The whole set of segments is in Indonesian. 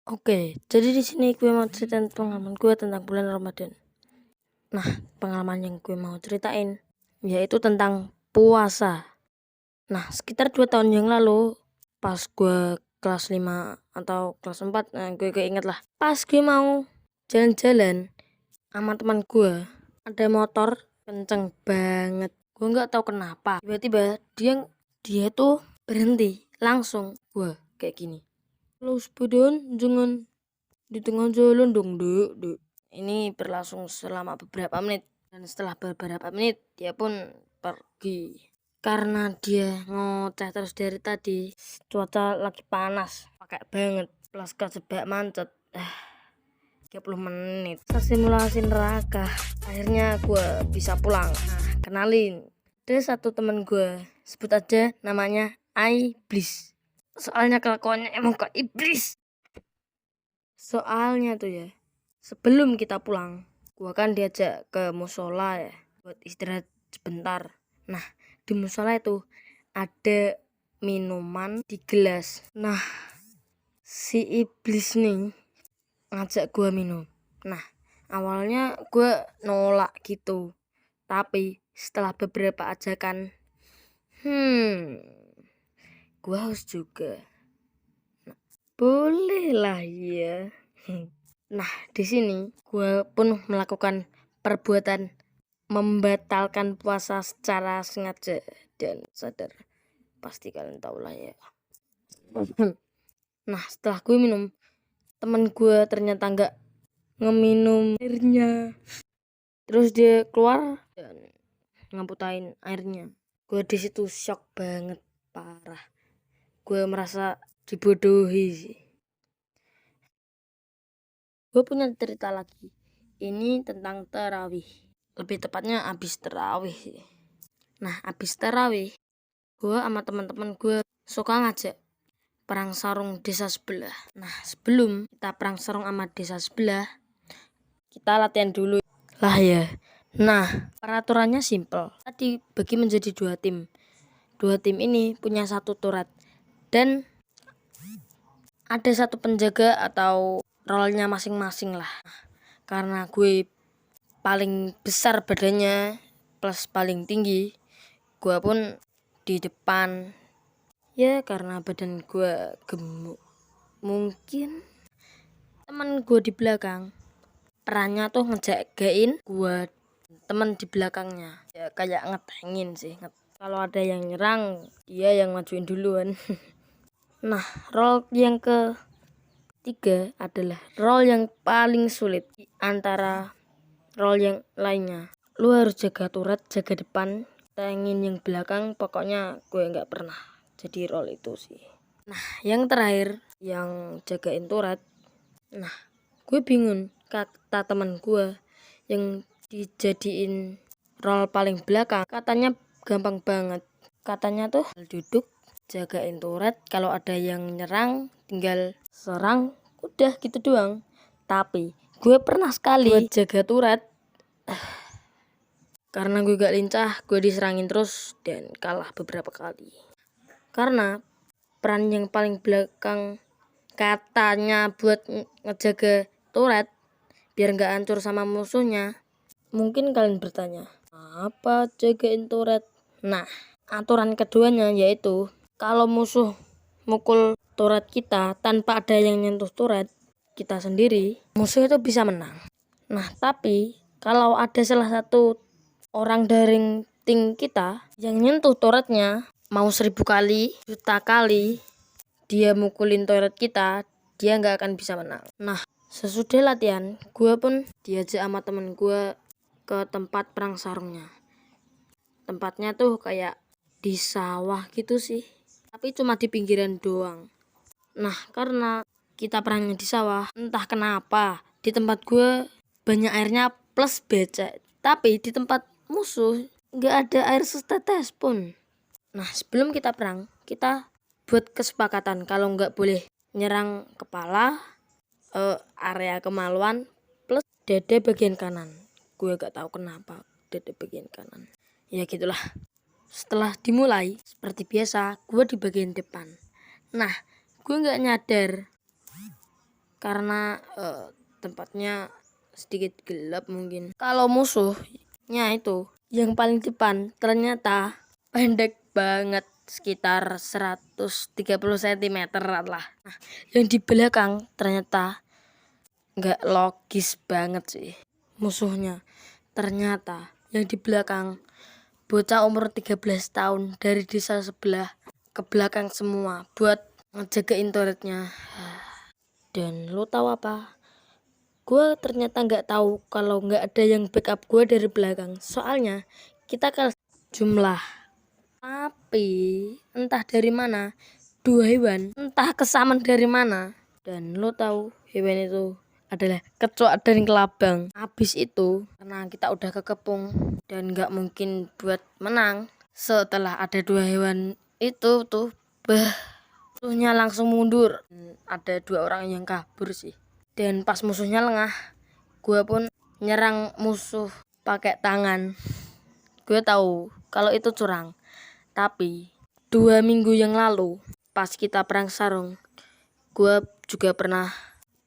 Oke, jadi di sini gue mau ceritain pengalaman gue tentang bulan Ramadan. Nah, pengalaman yang gue mau ceritain yaitu tentang puasa. Nah, sekitar 2 tahun yang lalu pas gue kelas 5 atau kelas 4, gue keinget lah. Pas gue mau jalan-jalan sama teman gue, ada motor kenceng banget. Gue nggak tahu kenapa. Tiba-tiba dia tuh berhenti langsung. Gue kayak gini. Lo sepedaan jangan di tengah jalan dong, Dek. Ini berlangsung selama beberapa menit, dan setelah beberapa menit dia pun pergi. Karena dia ngoceh terus dari tadi, cuaca lagi panas, pakai banget, plus kejebak macet. 30 menit simulasi neraka. Akhirnya gue bisa pulang. Nah, kenalin, ada satu temen gue, sebut aja namanya Iblis. Soalnya kelakuannya emang kayak iblis. Soalnya tuh ya, sebelum kita pulang, gua kan diajak ke musola ya, buat istirahat sebentar. Nah, di musola itu ada minuman di gelas. Nah, si iblis nih ngajak gua minum. Nah, awalnya gua nolak gitu. Tapi setelah beberapa ajakan, gua haus juga. Boleh lah ya. Nah, di sini gue pun melakukan perbuatan membatalkan puasa secara sengaja dan sadar. Pasti kalian tahu lah ya. Nah, setelah gue minum, temen gue ternyata nggak ngeminum airnya. Terus dia keluar dan ngaputain airnya. Gue di situ shock banget, parah. Gue merasa dibodohi sih. Gue punya cerita lagi. Ini tentang tarawih. Lebih tepatnya abis tarawih sih. Nah, abis tarawih, gue sama teman-teman gue suka ngajak perang sarung desa sebelah. Nah, sebelum kita perang sarung sama desa sebelah, kita latihan dulu lah ya. Nah, peraturannya simple. Tadi bagi menjadi 2 tim. 2 tim ini punya 1 turret dan ada 1 penjaga atau role-nya masing-masing lah. Karena gue paling besar badannya plus paling tinggi, gue pun di depan ya karena badan gue gemuk. Mungkin teman gue di belakang perannya tuh ngejagain gue, teman di belakangnya ya kayak ngetengin sih. Kalau ada yang nyerang dia yang majuin duluan. Nah, role yang ketiga adalah role yang paling sulit antara role yang lainnya. Lu harus jaga turret, jaga depan, tengin yang belakang. Pokoknya gue nggak pernah jadi role itu sih. Nah, yang terakhir yang jagain turret. Nah, gue bingung, kata teman gue yang dijadiin role paling belakang, katanya gampang banget. Katanya tuh duduk jagain turret, kalau ada yang nyerang tinggal serang, udah gitu doang. Tapi gue pernah sekali buat jaga turret, karena gue gak lincah, gue diserangin terus dan kalah beberapa kali. Karena peran yang paling belakang katanya buat ngejaga turret biar gak hancur sama musuhnya. Mungkin kalian bertanya, apa jagain turret? Nah, aturan keduanya yaitu kalau musuh mukul turret kita tanpa ada yang nyentuh turret kita sendiri, musuh itu bisa menang. Nah, tapi kalau ada salah satu orang dari tim kita yang nyentuh turretnya, mau 1000 kali, juta kali dia mukulin turret kita, dia nggak akan bisa menang. Nah, sesudah latihan, gue pun diajak sama temen gue ke tempat perang sarungnya. Tempatnya tuh kayak di sawah gitu sih, tapi cuma di pinggiran doang. Nah, karena kita perangnya di sawah, entah kenapa di tempat gue banyak airnya plus becek, tapi di tempat musuh nggak ada air setetes pun. Nah, sebelum kita perang, kita buat kesepakatan kalau nggak boleh nyerang kepala, area kemaluan plus dada bagian kanan. Gue gak tahu kenapa dada bagian kanan. Ya gitulah. Setelah dimulai, seperti biasa, gue di bagian depan. Nah, gue nggak nyadar karena tempatnya sedikit gelap mungkin. Kalau musuhnya itu yang paling depan ternyata pendek banget, sekitar 130 cm lah. Nah, yang di belakang ternyata nggak logis banget sih. Musuhnya ternyata yang di belakang bocah umur 13 tahun dari desa sebelah ke belakang semua buat ngejagain turretnya. Dan lo tahu apa? Gue ternyata nggak tahu kalau nggak ada yang backup gue dari belakang. Soalnya kita kalah jumlah. Tapi entah dari mana dua hewan, entah kesamaan dari mana. Dan lo tahu hewan itu adalah kecoak dan kelabang. Habis itu karena kita udah kekepung dan nggak mungkin buat menang, setelah ada dua hewan itu tuh musuhnya langsung mundur. Ada 2 orang yang kabur sih. Dan pas musuhnya lengah, gue pun nyerang musuh pakai tangan. Gue tahu kalau itu curang, tapi 2 minggu yang lalu pas kita perang sarung, gue juga pernah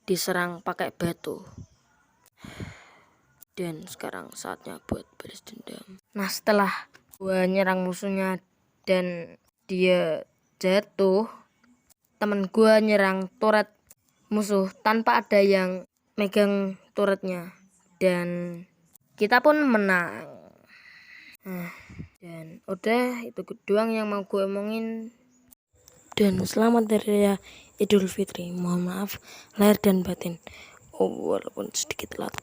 diserang pakai batu. Dan sekarang saatnya buat balas dendam. Nah, setelah gue nyerang musuhnya dan dia jatuh, temen gue nyerang turret musuh tanpa ada yang megang turretnya, dan kita pun menang. Dan udah itu doang yang mau gue omongin. Dan selamat Hari Raya Idul Fitri. Mohon maaf lahir dan batin, walaupun sedikit telat.